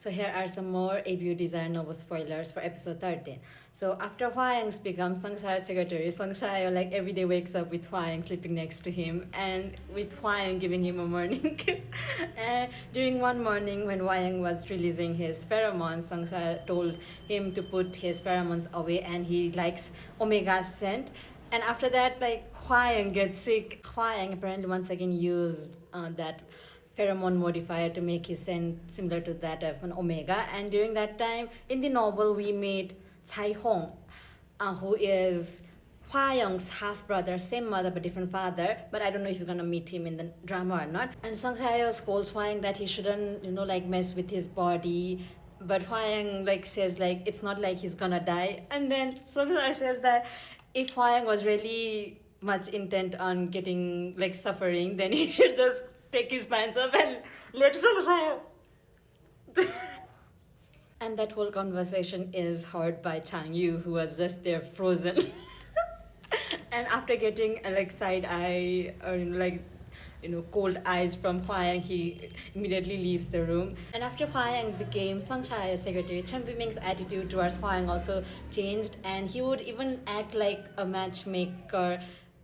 So here are some more ABO Desire novel spoilers for episode 13. So after Hwayang's becomes Sungsha's secretary, Sungsha like every day wakes up with Hwayang sleeping next to him and with Hwayang giving him a morning kiss. And during one morning when Hwayang was releasing his pheromones, Sungsha told him to put his pheromones away and he likes Omega's scent. And after that, like Hwayang gets sick. Hwayang apparently once again used that pheromone modifier to make his scent similar to that of an omega. And during that time, in the novel, we meet Chai Hong, who is Hwa-young's half-brother, same mother but different father. But I don't know if you're gonna meet him in the drama or not. And Sung Chae scolds Hwa-young that he shouldn't, like mess with his body. But Hwa-young like says like it's not like he's gonna die. And then Sung Chae says that if Hwa-young was really much intent on getting like suffering, then he should just take his pants off and let Sungsha. And that whole conversation is heard by Chang Yu, who was just there frozen. And after getting like side eye or cold eyes from Hwayang, he immediately leaves the room. And after Hwayang became Sungsha's secretary, Chen Biming's attitude towards Hwayang also changed, and he would even act like a matchmaker,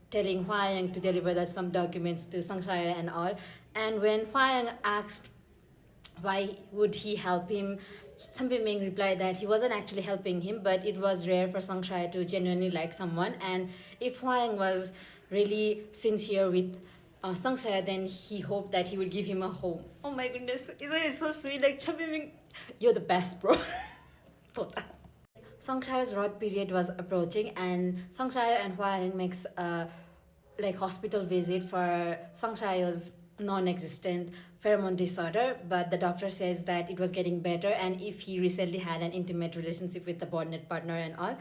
telling Hwayang to deliver some documents to Sungsha and all. And when Hwayang asked why would he help him, Chen Biming replied that he wasn't actually helping him, but it was rare for Sungsha to genuinely like someone. And if Hwayang was really sincere with Sungsha, then he hoped that he would give him a home. Oh my goodness, it's so sweet. Like, Chen Biming, you're the best, bro. Sungsha's rot period was approaching, and Sungsha and Hwayang makes a hospital visit for Sungsha's non-existent pheromone disorder, but the doctor says that it was getting better, and if he recently had an intimate relationship with the bonded partner and all.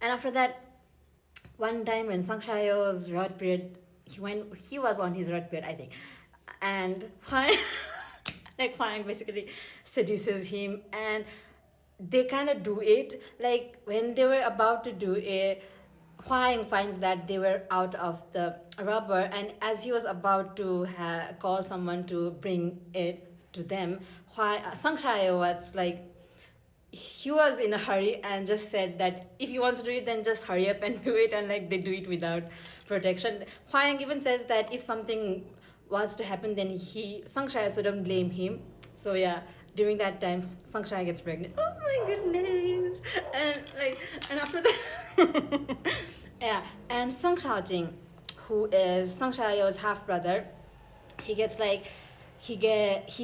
And after that, one time when Sungsha's rot period, when he was on his rot period, I think, and Hwayang basically seduces him, and they kind of do it. Like when they were about to do it, Hwayang finds that they were out of the rubber, and as he was about to call someone to bring it to them, Sungsha was like, he was in a hurry and just said that if he wants to do it, then just hurry up and do it, and like they do it without protection. Hwayang even says that if something was to happen, then Sungsha shouldn't blame him. So yeah, during that time, Sungsha gets pregnant. Oh my goodness! And after that, yeah, and Sung Shaojing, who is Sung Shao's half brother, he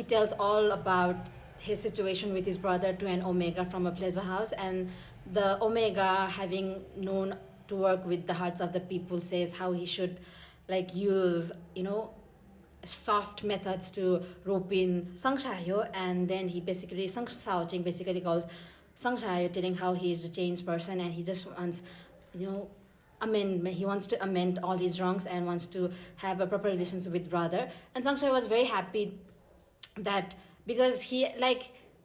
tells all about his situation with his brother to an Omega from a pleasure house, and the Omega, having known to work with the hearts of the people, says how he should use soft methods to rope in Sung Shayo. And then Sung Shaojing basically calls Sung Shayo, telling how he's a changed person and he just wants he wants to amend all his wrongs and wants to have a proper relationship with brother. And Sung Shayo was very happy that, because he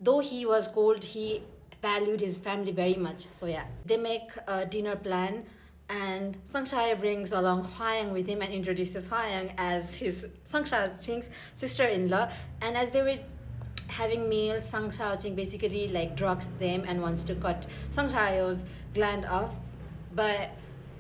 though he was cold, he valued his family very much. So yeah, they make a dinner plan, and Sung Shae brings along Hwayang with him and introduces Hwayang as his Sung Shaojing's sister-in-law. And as they were having meals, Sung Shaojing basically drugs them and wants to cut Sung Shao's gland off. But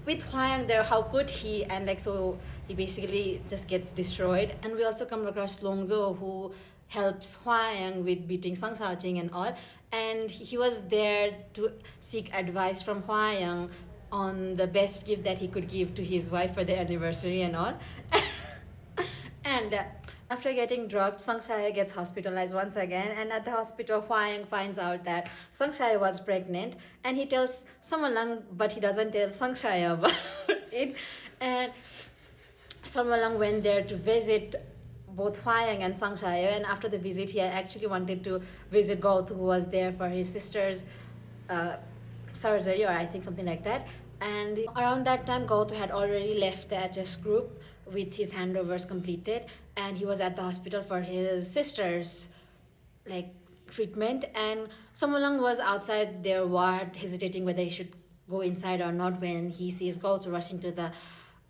with Hwayang there, how could he? And so he basically just gets destroyed. And we also come across Longzo, who helps Hwayang with beating Sung Shaojing and all. And he was there to seek advice from Hwayang on the best gift that he could give to his wife for the anniversary and all. And after getting drugged, Sung Shae gets hospitalized once again, and at the hospital, Hwayang finds out that Sung Shae was pregnant, and he tells Summer Lang, but he doesn't tell Sung Shae about it. And Summer Lang went there to visit both Hwayang and Sung Shae, and after the visit, he actually wanted to visit Gaut, who was there for his sister's surgery, or I think something like that. And around that time, Gaut had already left the HS group with his handovers completed, and he was at the hospital for his sister's treatment. And Samulang was outside their ward, hesitating whether he should go inside or not, when he sees Gaut rushing to the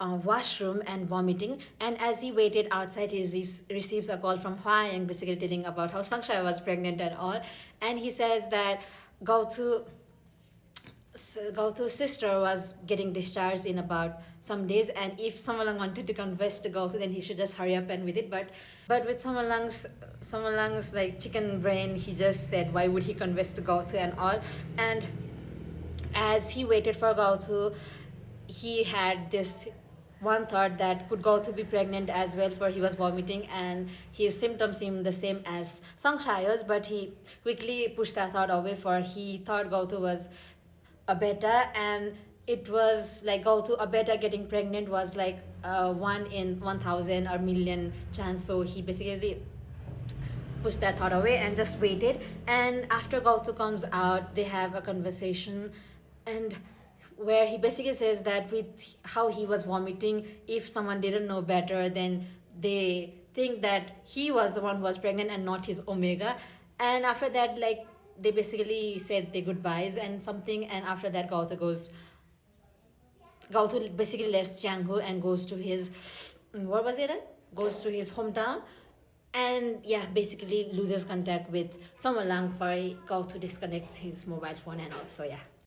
washroom and vomiting. And as he waited outside, he receives a call from Hwayang, basically telling about how Sangsha was pregnant and all. And he says that Gautu Gautu's sister was getting discharged in about some days, and if Samalang wanted to confess to Gautu, then he should just hurry up and with it. But with Samalang's like chicken brain, he just said, why would he confess to Gautu and all? And as he waited for Gautu, he had this one thought that could Gautu be pregnant as well, for he was vomiting and his symptoms seemed the same as Sangshaya's, but he quickly pushed that thought away, for he thought Gautu was a beta, and it was like Gautu, a beta getting pregnant was like 1 in 1,000 or million chance. So he basically pushed that thought away and just waited. And after Gautu comes out, they have a conversation, and where he basically says that with how he was vomiting, if someone didn't know better, then they think that he was the one who was pregnant and not his Omega. And after that, like, they basically said their goodbyes and something, and after that Gautu basically left Jianghu and goes to his, what was it? Goes to his hometown, and yeah, basically loses contact with Samalang, for Gautu disconnects his mobile phone and all. So yeah.